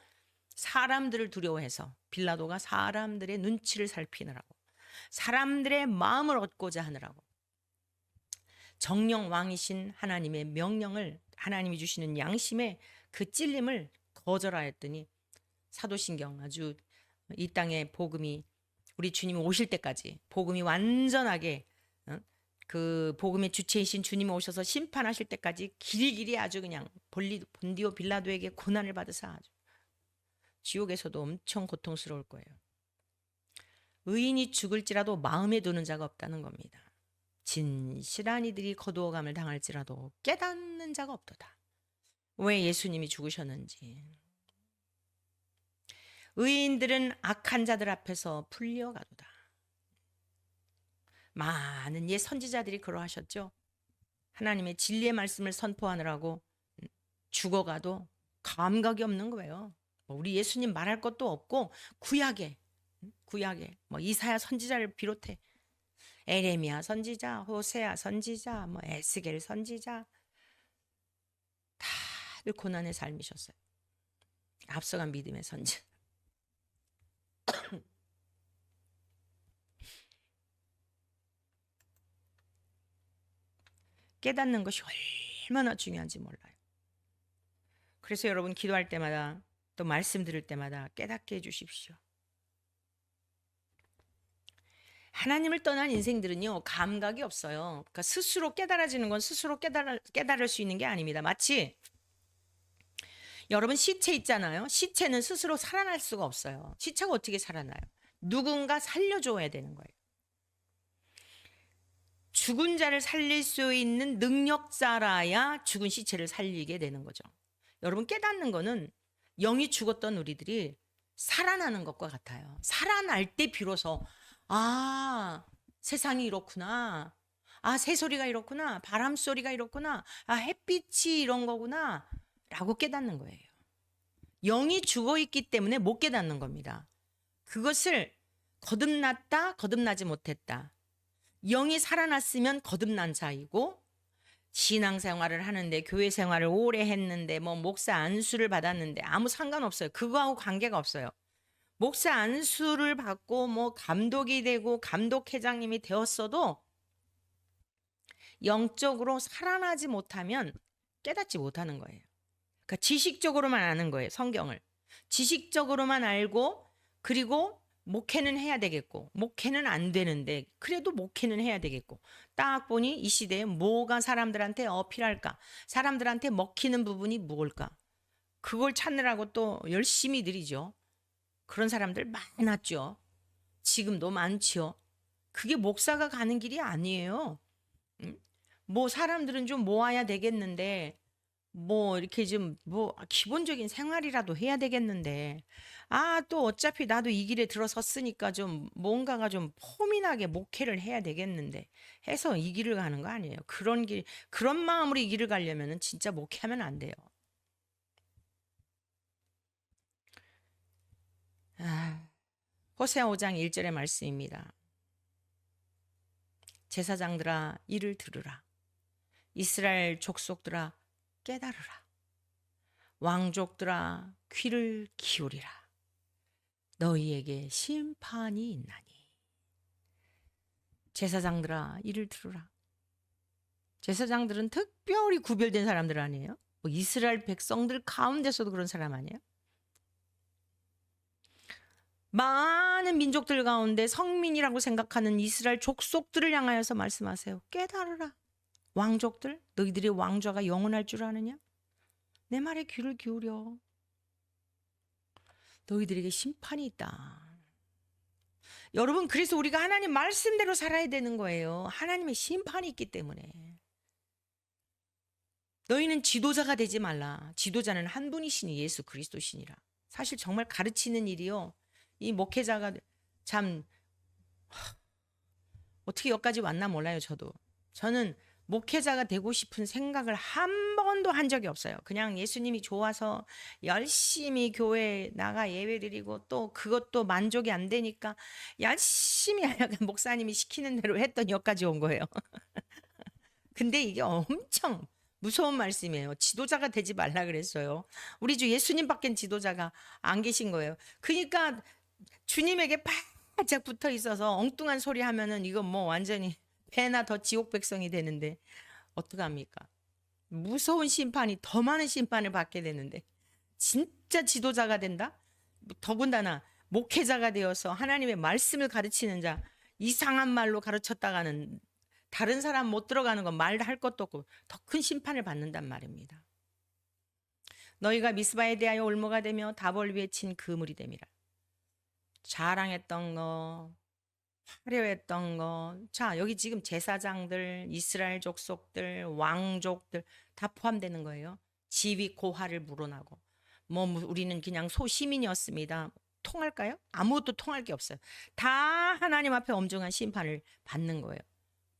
사람들을 두려워해서 빌라도가 사람들의 눈치를 살피느라고, 사람들의 마음을 얻고자 하느라고 정령 왕이신 하나님의 명령을, 하나님이 주시는 양심의 그 찔림을 거절하였더니 사도신경 아주 이 땅에 복음이, 우리 주님이 오실 때까지 복음이 완전하게, 그 복음의 주체이신 주님이 오셔서 심판하실 때까지 길이길이 아주 그냥 본디오 빌라도에게 고난을 받으사 아주 지옥에서도 엄청 고통스러울 거예요. 의인이 죽을지라도 마음에 두는 자가 없다는 겁니다. 진실한 이들이 거두어감을 당할지라도 깨닫는 자가 없도다. 왜 예수님이 죽으셨는지. 의인들은 악한 자들 앞에서 풀려가도다. 많은 옛 선지자들이 그러하셨죠. 하나님의 진리의 말씀을 선포하느라고 죽어가도 감각이 없는 거예요. 우리 예수님 말할 것도 없고 구약에 뭐 이사야 선지자를 비롯해 에레미야 선지자, 호세아 선지자, 뭐 에스겔 선지자, 다들 고난의 삶이셨어요. 앞서간 믿음의 선지. 깨닫는 것이 얼마나 중요한지 몰라요. 그래서 여러분 기도할 때마다 또 말씀 들을 때마다 깨닫게 해주십시오. 하나님을 떠난 인생들은요, 감각이 없어요. 그러니까 스스로 깨달아지는 건 스스로 깨달을 수 있는 게 아닙니다. 마치 여러분 시체 있잖아요. 시체는 스스로 살아날 수가 없어요. 시체가 어떻게 살아나요? 누군가 살려줘야 되는 거예요. 죽은 자를 살릴 수 있는 능력자라야 죽은 시체를 살리게 되는 거죠. 여러분 깨닫는 거는 영이 죽었던 우리들이 살아나는 것과 같아요. 살아날 때 비로소 세상이 이렇구나. 새소리가 이렇구나. 바람소리가 이렇구나. 햇빛이 이런 거구나. 라고 깨닫는 거예요. 영이 죽어있기 때문에 못 깨닫는 겁니다. 그것을 거듭났다, 거듭나지 못했다. 영이 살아났으면 거듭난 자이고, 신앙생활을 하는데, 교회 생활을 오래 했는데, 뭐 목사 안수를 받았는데 아무 상관없어요. 그거하고 관계가 없어요. 목사 안수를 받고 뭐 감독이 되고 감독회장님이 되었어도 영적으로 살아나지 못하면 깨닫지 못하는 거예요. 그러니까 지식적으로만 아는 거예요. 성경을 지식적으로만 알고, 그리고 목회는 해야 되겠고, 목회는 안 되는데 그래도 목회는 해야 되겠고, 딱 보니 이 시대에 뭐가 사람들한테 어필할까, 사람들한테 먹히는 부분이 무엇일까, 그걸 찾느라고 또 열심히 들이죠. 그런 사람들 많았죠. 지금도 많지요. 그게 목사가 가는 길이 아니에요. 뭐 사람들은 좀 모아야 되겠는데 뭐 이렇게 좀 뭐 기본적인 생활이라도 해야 되겠는데 또 어차피 나도 이 길에 들어섰으니까 좀 뭔가가 좀 포민하게 목회를 해야 되겠는데 해서 이 길을 가는 거 아니에요. 그런 마음으로 이 길을 가려면은 진짜 목회하면 안 돼요. 아, 호세아 5장 1절의 말씀입니다. 제사장들아 이를 들으라. 이스라엘 족속들아 깨달으라. 왕족들아 귀를 기울이라. 너희에게 심판이 있나니. 제사장들아 이를 들으라. 제사장들은 특별히 구별된 사람들 아니에요? 뭐 이스라엘 백성들 가운데서도 그런 사람 아니에요? 많은 민족들 가운데 성민이라고 생각하는 이스라엘 족속들을 향하여서 말씀하세요. 깨달으라. 왕족들, 너희들의 왕좌가 영원할 줄 아느냐? 내 말에 귀를 기울여. 너희들에게 심판이 있다. 여러분, 그래서 우리가 하나님 말씀대로 살아야 되는 거예요. 하나님의 심판이 있기 때문에. 너희는 지도자가 되지 말라. 지도자는 한 분이시니 예수 그리스도시니라. 사실 정말 가르치는 일이요. 이 목회자가 참 어떻게 여기까지 왔나 몰라요, 저도. 저는 목회자가 되고 싶은 생각을 한 번도 한 적이 없어요. 그냥 예수님이 좋아서 열심히 교회에 나가 예배드리고 또 그것도 만족이 안 되니까 열심히 하여간 목사님이 시키는 대로 했더니 여기까지 온 거예요. 근데 이게 엄청 무서운 말씀이에요. 지도자가 되지 말라 그랬어요. 우리 주 예수님밖엔 지도자가 안 계신 거예요. 그러니까 주님에게 바짝 붙어 있어서 엉뚱한 소리 하면은 이거 뭐 완전히 배나 더 지옥 백성이 되는데 어떡합니까? 무서운 심판이 더 많은 심판을 받게 되는데 진짜 지도자가 된다? 더군다나 목회자가 되어서 하나님의 말씀을 가르치는 자 이상한 말로 가르쳤다가는 다른 사람 못 들어가는 건 말할 것도 없고 더 큰 심판을 받는단 말입니다. 너희가 미스바에 대하여 올무가 되며 다볼 위에 친 그물이 됨이라. 자랑했던 거, 화려했던 거. 자, 여기 지금 제사장들, 이스라엘 족속들, 왕족들 다 포함되는 거예요. 지위 고하를 물어나고. 뭐 우리는 그냥 소시민이었습니다. 통할까요? 아무것도 통할 게 없어요. 다 하나님 앞에 엄중한 심판을 받는 거예요.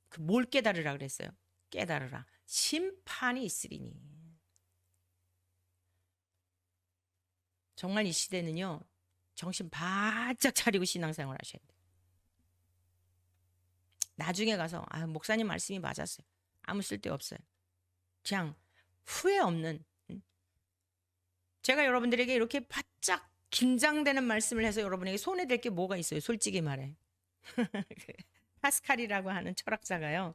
그 뭘 깨달으라 그랬어요? 깨달으라. 심판이 있으리니. 정말 이 시대는요. 정신 바짝 차리고 신앙생활 하셔야 돼요. 나중에 가서 목사님 말씀이 맞았어요. 아무 쓸데 없어요. 그냥 후회 없는. 제가 여러분들에게 이렇게 바짝 긴장되는 말씀을 해서 여러분에게 손해될 게 뭐가 있어요? 솔직히 말해. 파스칼이라고 하는 철학자가요.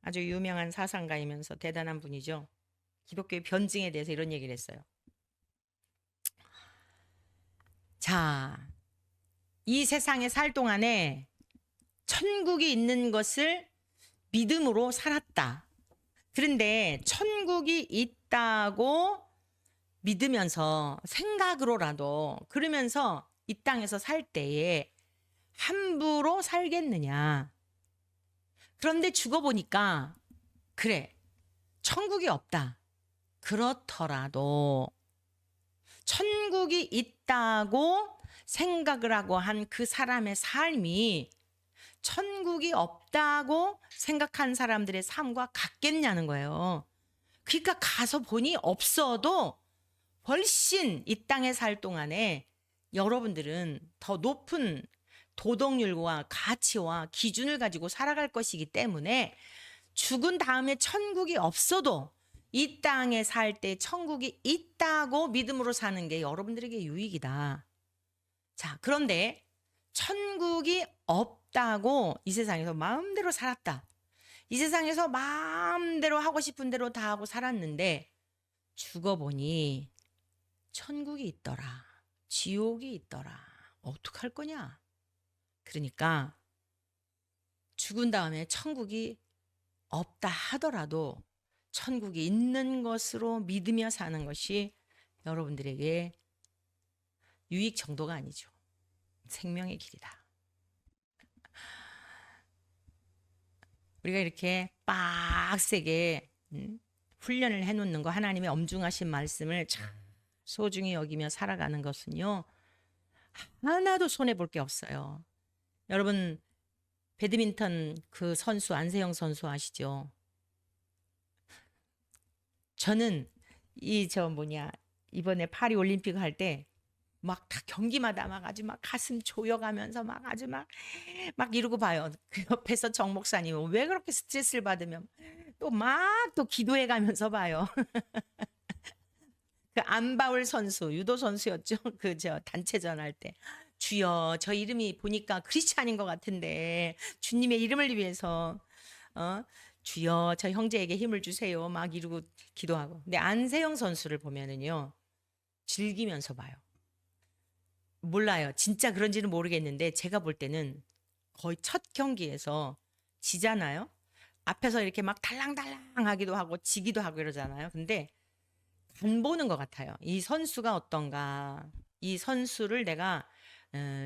아주 유명한 사상가이면서 대단한 분이죠. 기독교의 변증에 대해서 이런 얘기를 했어요. 자, 이 세상에 살 동안에 천국이 있는 것을 믿음으로 살았다. 그런데 천국이 있다고 믿으면서 생각으로라도 그러면서 이 땅에서 살 때에 함부로 살겠느냐. 그런데 죽어보니까 그래 천국이 없다. 그렇더라도 천국이 있다고 생각을 하고 한 그 사람의 삶이 천국이 없다고 생각한 사람들의 삶과 같겠냐는 거예요. 그러니까 가서 보니 없어도 훨씬 이 땅에 살 동안에 여러분들은 더 높은 도덕률과 가치와 기준을 가지고 살아갈 것이기 때문에 죽은 다음에 천국이 없어도 이 땅에 살 때 천국이 있다고 믿음으로 사는 게 여러분들에게 유익이다. 자, 그런데 천국이 없다고 이 세상에서 마음대로 살았다. 이 세상에서 마음대로 하고 싶은 대로 다 하고 살았는데 죽어보니 천국이 있더라. 지옥이 있더라. 어떡할 거냐? 그러니까 죽은 다음에 천국이 없다 하더라도 천국이 있는 것으로 믿으며 사는 것이 여러분들에게 유익 정도가 아니죠. 생명의 길이다. 우리가 이렇게 빡세게 훈련을 해놓는 거, 하나님의 엄중하신 말씀을 참 소중히 여기며 살아가는 것은요, 하나도 손해볼 게 없어요. 여러분, 배드민턴 그 선수, 안세영 선수 아시죠? 저는 이번에 파리 올림픽 할 때 막 다 경기마다 막 아주 막 가슴 조여가면서 막 아주 막 이러고 봐요. 그 옆에서 정 목사님은 왜 그렇게 스트레스를 받으면 또 기도해 가면서 봐요. 그 안바울 선수, 유도 선수였죠. 단체전 할 때. 주여, 저 이름이 보니까 크리스찬인 것 같은데 주님의 이름을 위해서 주여, 저 형제에게 힘을 주세요. 막 이러고 기도하고. 근데 안세영 선수를 보면은요, 즐기면서 봐요. 몰라요. 진짜 그런지는 모르겠는데 제가 볼 때는 거의 첫 경기에서 지잖아요. 앞에서 이렇게 막 달랑달랑하기도 하고 지기도 하고 이러잖아요. 근데 간 보는 것 같아요. 이 선수가 어떤가. 이 선수를 내가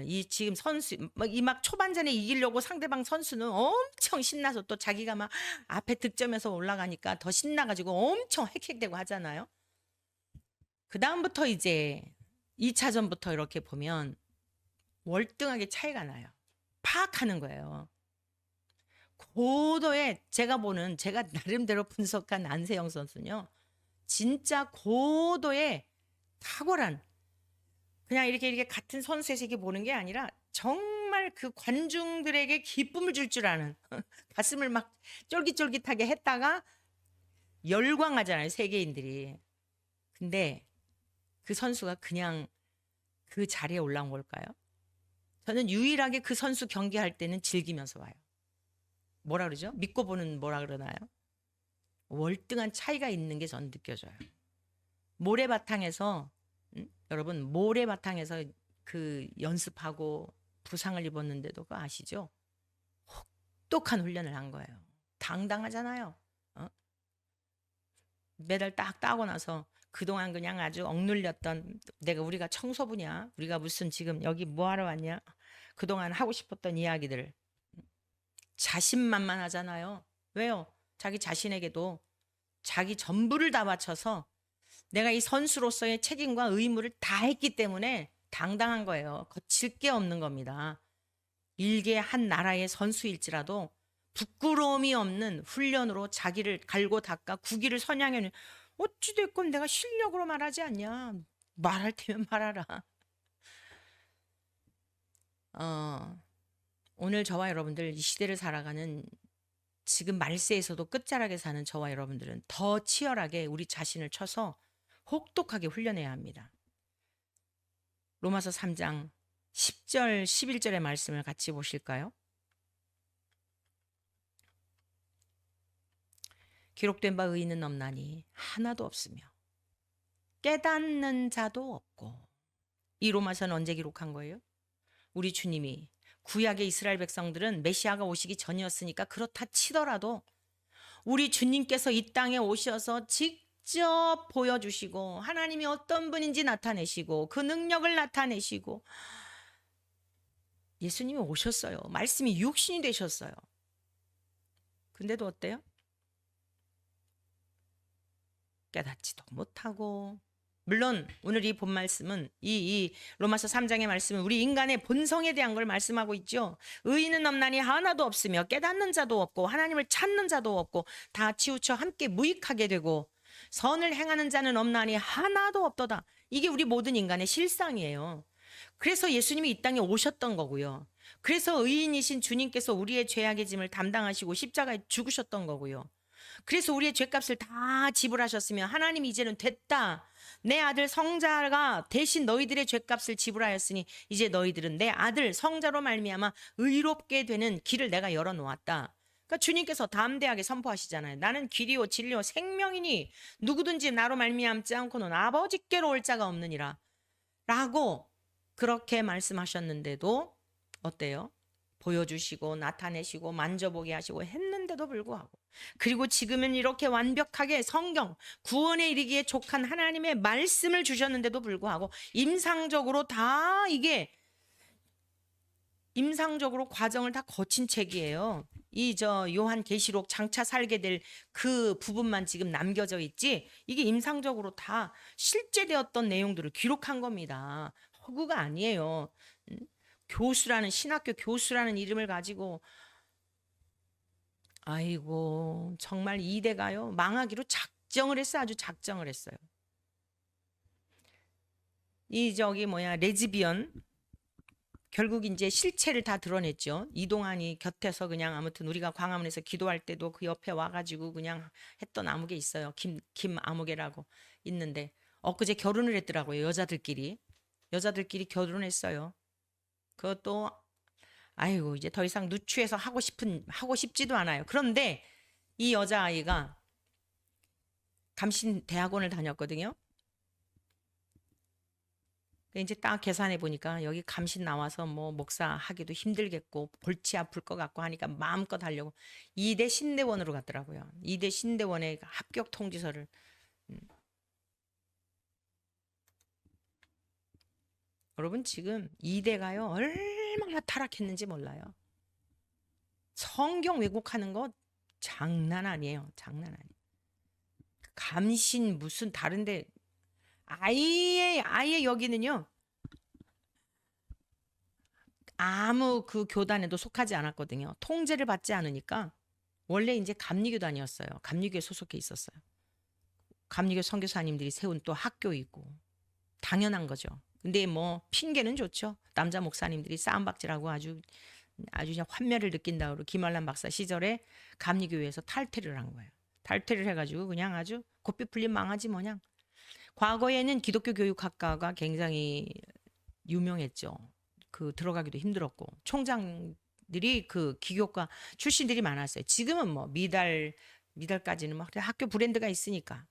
이 지금 선수 막 초반전에 이기려고 상대방 선수는 엄청 신나서 또 자기가 막 앞에 득점해서 올라가니까 더 신나가지고 엄청 헥헥대고 하잖아요. 그 다음부터 이제 2차전부터 이렇게 보면 월등하게 차이가 나요. 파악하는 거예요. 고도의 제가 나름대로 분석한 안세영 선수는요. 진짜 고도의 탁월한 그냥 이렇게 같은 선수의 세계 보는 게 아니라 정말 그 관중들에게 기쁨을 줄 줄 아는 가슴을 막 쫄깃쫄깃하게 했다가 열광하잖아요. 세계인들이. 근데 그 선수가 그냥 그 자리에 올라온 걸까요? 저는 유일하게 그 선수 경기할 때는 즐기면서 봐요. 뭐라 그러죠? 믿고 보는 뭐라 그러나요? 월등한 차이가 있는 게 저는 느껴져요. 모래바탕에서 여러분 모래바탕에서 그 연습하고 부상을 입었는데도 그거 아시죠? 혹독한 훈련을 한 거예요. 당당하잖아요. 메달 딱 따고 나서 그동안 그냥 아주 억눌렸던 우리가 청소부냐? 우리가 무슨 지금 여기 뭐하러 왔냐? 그동안 하고 싶었던 이야기들 자신만만하잖아요. 왜요? 자기 자신에게도 자기 전부를 다 바쳐서 내가 이 선수로서의 책임과 의무를 다 했기 때문에 당당한 거예요. 거칠 게 없는 겁니다. 일개 한 나라의 선수일지라도 부끄러움이 없는 훈련으로 자기를 갈고 닦아 국위를 선양해. 어찌됐건 내가 실력으로 말하지 않냐. 말할 테면 말하라. 오늘 저와 여러분들 이 시대를 살아가는 지금 말세에서도 끝자락에 사는 저와 여러분들은 더 치열하게 우리 자신을 쳐서 혹독하게 훈련해야 합니다. 로마서 3장 10절 11절의 말씀을 같이 보실까요? 기록된 바 의인은 없나니 하나도 없으며 깨닫는 자도 없고. 이 로마서는 언제 기록한 거예요? 우리 주님이 구약의 이스라엘 백성들은 메시아가 오시기 전이었으니까 그렇다 치더라도 우리 주님께서 이 땅에 오셔서 직접 보여주시고 하나님이 어떤 분인지 나타내시고 그 능력을 나타내시고 예수님이 오셨어요. 말씀이 육신이 되셨어요. 근데도 어때요? 깨닫지도 못하고. 물론 오늘 이 본 말씀은 이 로마서 3장의 말씀은 우리 인간의 본성에 대한 걸 말씀하고 있죠. 의인은 없나니 하나도 없으며 깨닫는 자도 없고 하나님을 찾는 자도 없고 다 치우쳐 함께 무익하게 되고 선을 행하는 자는 없나니 하나도 없도다. 이게 우리 모든 인간의 실상이에요. 그래서 예수님이 이 땅에 오셨던 거고요. 그래서 의인이신 주님께서 우리의 죄악의 짐을 담당하시고 십자가에 죽으셨던 거고요. 그래서 우리의 죄값을 다 지불하셨으며 하나님이 이제는 됐다. 내 아들 성자가 대신 너희들의 죄값을 지불하였으니 이제 너희들은 내 아들 성자로 말미암아 의롭게 되는 길을 내가 열어놓았다. 그러니까 주님께서 담대하게 선포하시잖아요. 나는 길이요 진리요 생명이니 누구든지 나로 말미암지 않고는 아버지께로 올 자가 없느니라. 라고 그렇게 말씀하셨는데도 어때요? 보여주시고 나타내시고 만져보게 하시고 했는데도 불구하고 그리고 지금은 이렇게 완벽하게 성경 구원에 이르기에 족한 하나님의 말씀을 주셨는데도 불구하고 임상적으로 다 이게 임상적으로 과정을 다 거친 책이에요. 이 요한 계시록 장차 살게 될 그 부분만 지금 남겨져 있지, 이게 임상적으로 다 실제되었던 내용들을 기록한 겁니다. 허구가 아니에요. 음, 교수라는, 신학교 교수라는 이름을 가지고, 아이고 정말 이대가요 망하기로 작정을 했어요. 아주 작정을 했어요. 이 레즈비언 결국 이제 실체를 다 드러냈죠. 이동환이 곁에서 그냥 아무튼 우리가 광화문에서 기도할 때도 그 옆에 와가지고 그냥 했던 아무개 있어요. 김 아무개라고 있는데 엊그제 결혼을 했더라고요. 여자들끼리 결혼했어요. 그것도 아이고 이제 더 이상 누추해서 하고 싶지도 않아요. 그런데 이 여자아이가 감신 대학원을 다녔거든요. 이제 딱 계산해 보니까 여기 감신 나와서 뭐 목사 하기도 힘들겠고 골치 아플 것 같고 하니까 마음껏 하려고 이대 신대원으로 갔더라고요. 이대 신대원의 합격 통지서를. 음. 여러분 지금 이대가요 얼마나 타락했는지 몰라요. 성경 왜곡하는 거 장난 아니에요. 장난 아니에요. 감신 무슨 다른데 아예 여기는요 아무 그 교단에도 속하지 않았거든요. 통제를 받지 않으니까 원래 이제 감리교단이었어요. 감리교에 소속해 있었어요. 감리교 선교사님들이 세운 또 학교 있고 당연한 거죠. 근데 뭐 핑계는 좋죠. 남자 목사님들이 싸움박질하고 아주 그냥 환멸을 느낀다고 김알람 박사 시절에 감리교회에서 탈퇴를 한 거예요. 탈퇴를 해가지고 그냥 아주 고삐 풀린 망하지 뭐냐. 과거에는 기독교 교육학과가 굉장히 유명했죠. 그 들어가기도 힘들었고 총장들이 그 기교과 출신들이 많았어요. 지금은 뭐 미달까지는 뭐 학교 브랜드가 있으니까.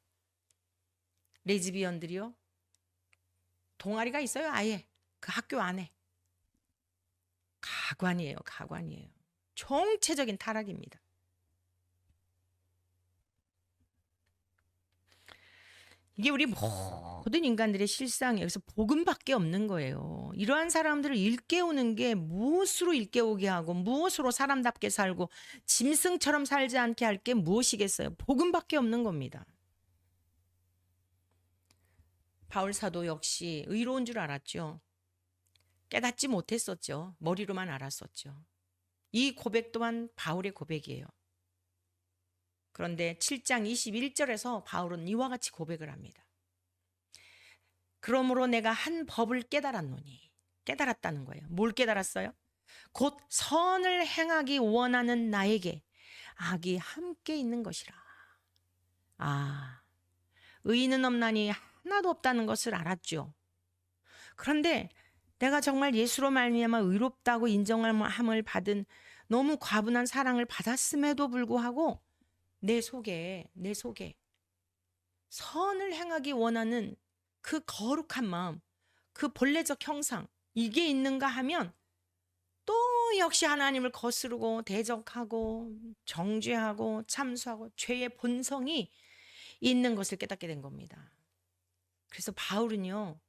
레즈비언들이요 동아리가 있어요. 아예 그 학교 안에. 가관이에요. 총체적인 타락입니다. 이게 우리 모든 인간들의 실상이에요. 그래서 복음밖에 없는 거예요. 이러한 사람들을 일깨우는 게 무엇으로 일깨우게 하고 무엇으로 사람답게 살고 짐승처럼 살지 않게 할 게 무엇이겠어요? 복음밖에 없는 겁니다. 바울 사도 역시 의로운 줄 알았죠. 깨닫지 못했었죠. 머리로만 알았었죠. 이 고백 또한 바울의 고백이에요. 그런데 7장 21절에서 바울은 이와 같이 고백을 합니다. 그러므로 내가 한 법을 깨달았노니. 깨달았다는 거예요. 뭘 깨달았어요? 곧 선을 행하기 원하는 나에게 악이 함께 있는 것이라. 의인은 없나니 하나도 없다는 것을 알았죠. 그런데 내가 정말 예수로 말미암아 의롭다고 인정함을 받은 너무 과분한 사랑을 받았음에도 불구하고 내 속에 선을 행하기 원하는 그 거룩한 마음, 그 본래적 형상 이게 있는가 하면 또 역시 하나님을 거스르고 대적하고 정죄하고 참수하고 죄의 본성이 있는 것을 깨닫게 된 겁니다. 그래서 바울은요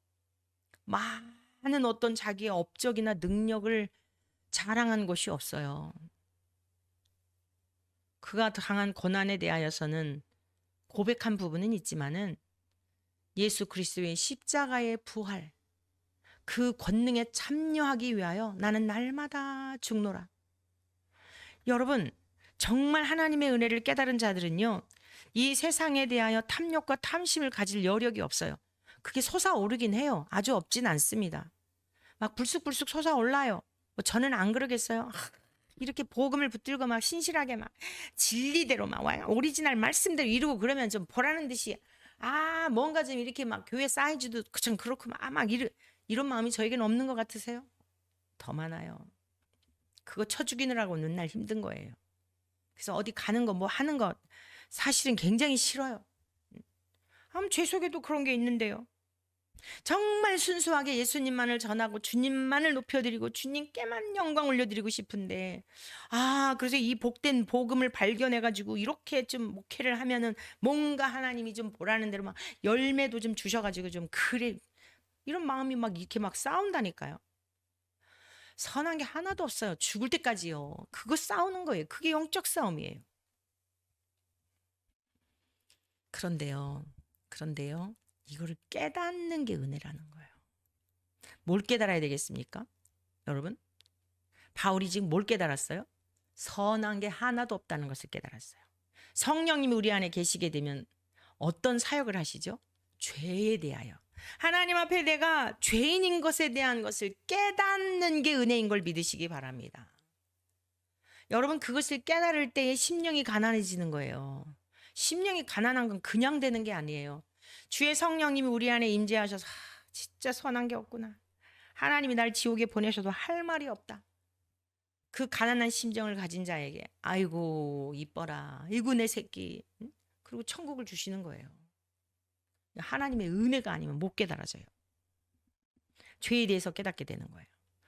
많은 어떤 자기의 업적이나 능력을 자랑한 것이 없어요. 그가 당한 고난에 대하여서는 고백한 부분은 있지만은 예수 그리스도의 십자가의 부활 그 권능에 참여하기 위하여 나는 날마다 죽노라. 여러분 정말 하나님의 은혜를 깨달은 자들은요 이 세상에 대하여 탐욕과 탐심을 가질 여력이 없어요. 그게 솟아오르긴 해요. 아주 없진 않습니다. 막 불쑥불쑥 솟아올라요. 뭐 저는 안 그러겠어요. 이렇게 복음을 붙들고 막 신실하게 막 진리대로 막 오리지널 말씀대로 이루고 그러면 좀 보라는 듯이 뭔가 좀 이렇게 막 교회 사이즈도 좀 그렇고 막 이런 마음이 저에게는 없는 것 같으세요? 더 많아요. 그거 쳐 죽이느라고 눈날 힘든 거예요. 그래서 어디 가는 거 뭐 하는 거 사실은 굉장히 싫어요. 제 속에도 그런 게 있는데요. 정말 순수하게 예수님만을 전하고 주님만을 높여드리고 주님께만 영광 올려드리고 싶은데 그래서 이 복된 복음을 발견해가지고 이렇게 좀 목회를 하면은 뭔가 하나님이 좀 보라는 대로 막 열매도 좀 주셔가지고 좀 그래 이런 마음이 막 이렇게 막 싸운다니까요. 선한 게 하나도 없어요. 죽을 때까지요. 그거 싸우는 거예요. 그게 영적 싸움이에요. 그런데요. 이거를 깨닫는 게 은혜라는 거예요. 뭘 깨달아야 되겠습니까? 여러분, 바울이 지금 뭘 깨달았어요? 선한 게 하나도 없다는 것을 깨달았어요. 성령님이 우리 안에 계시게 되면 어떤 사역을 하시죠? 죄에 대하여. 하나님 앞에 내가 죄인인 것에 대한 것을 깨닫는 게 은혜인 걸 믿으시기 바랍니다. 여러분, 그것을 깨달을 때에 심령이 가난해지는 거예요. 심령이 가난한 건 그냥 되는 게 아니에요. 주의 성령님이 우리 안에 임재하셔서 진짜 선한 게 없구나. 하나님이 날 지옥에 보내셔도 할 말이 없다. 그 가난한 심정을 가진 자에게 아이고 이뻐라. 아이고 내 새끼. 그리고 천국을 주시는 거예요. 하나님의 은혜가 아니면 못 깨달아져요. 죄에 대해서 깨닫게 되는 거예요.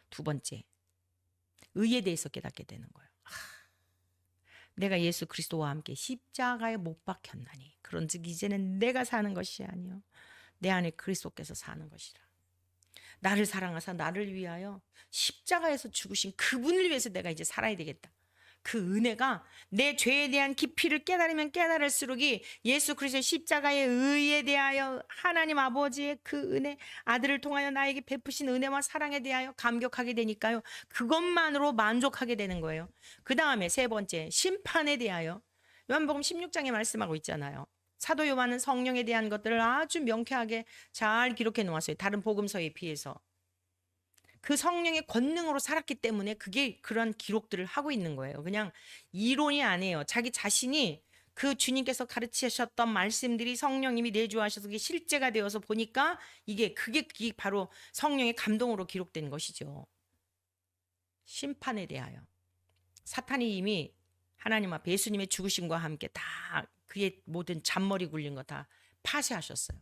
두 번째, 의에 대해서 깨닫게 되는 거예요. 내가 예수 그리스도와 함께 십자가에 못 박혔나니 그런즉 이제는 내가 사는 것이 아니요 내 안에 그리스도께서 사는 것이라. 나를 사랑하사 나를 위하여 십자가에서 죽으신 그분을 위해서 내가 이제 살아야 되겠다. 그 은혜가 내 죄에 대한 깊이를 깨달으면 깨달을수록이 예수 그리스도의 십자가의 의에 대하여 하나님 아버지의 그 은혜, 아들을 통하여 나에게 베푸신 은혜와 사랑에 대하여 감격하게 되니까요. 그것만으로 만족하게 되는 거예요. 그 다음에 세 번째, 심판에 대하여 요한복음 16장에 말씀하고 있잖아요. 사도 요한은 성령에 대한 것들을 아주 명쾌하게 잘 기록해 놓았어요. 다른 복음서에 비해서. 그 성령의 권능으로 살았기 때문에 그게 그런 기록들을 하고 있는 거예요. 그냥 이론이 아니에요. 자기 자신이 그 주님께서 가르치셨던 말씀들이 성령님이 내주하셔서 그게 실제가 되어서 보니까 그게 바로 성령의 감동으로 기록된 것이죠. 심판에 대하여. 사탄이 이미 하나님 앞에 예수님의 죽으심과 함께 다 그의 모든 잔머리 굴린 거 다 파쇄하셨어요.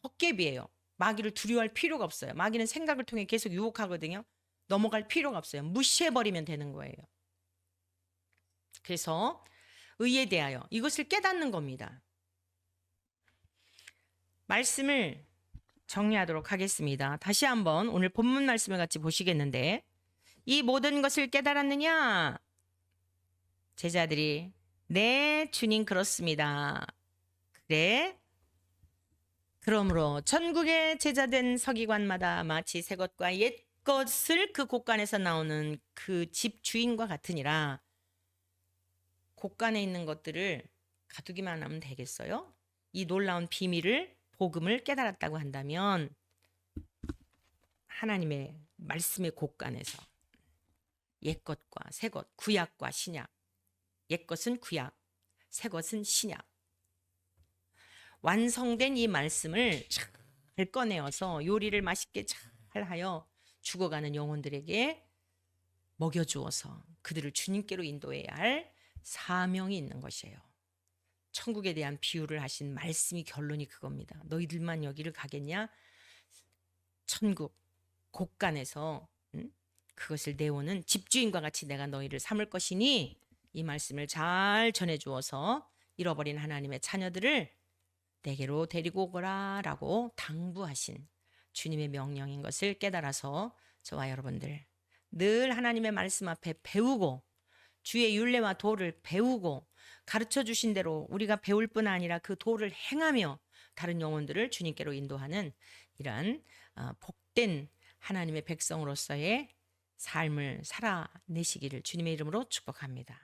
헛개비예요. 마귀를 두려워할 필요가 없어요. 마귀는 생각을 통해 계속 유혹하거든요. 넘어갈 필요가 없어요. 무시해버리면 되는 거예요. 그래서 의에 대하여 이것을 깨닫는 겁니다. 말씀을 정리하도록 하겠습니다. 다시 한번 오늘 본문 말씀을 같이 보시겠는데 이 모든 것을 깨달았느냐? 제자들이 네 주님 그렇습니다. 그래? 그러므로 천국의 제자된 서기관마다 마치 새 것과 옛 것을 그 곳간에서 나오는 그 집 주인과 같으니라. 곳간에 있는 것들을 가두기만 하면 되겠어요? 이 놀라운 비밀을 복음을 깨달았다고 한다면 하나님의 말씀의 곳간에서 옛 것과 새 것, 구약과 신약, 옛 것은 구약, 새 것은 신약. 완성된 이 말씀을 잘 꺼내어서 요리를 맛있게 잘 하여 죽어가는 영혼들에게 먹여주어서 그들을 주님께로 인도해야 할 사명이 있는 것이에요. 천국에 대한 비유를 하신 말씀이 결론이 그겁니다. 너희들만 여기를 가겠냐? 천국 곳간에서 그것을 내오는 집주인과 같이 내가 너희를 삼을 것이니 이 말씀을 잘 전해주어서 잃어버린 하나님의 자녀들을 내게로 데리고 오거라 라고 당부하신 주님의 명령인 것을 깨달아서 저와 여러분들 늘 하나님의 말씀 앞에 배우고 주의 율례와 도를 배우고 가르쳐 주신 대로 우리가 배울 뿐 아니라 그 도를 행하며 다른 영혼들을 주님께로 인도하는 이러한 복된 하나님의 백성으로서의 삶을 살아내시기를 주님의 이름으로 축복합니다.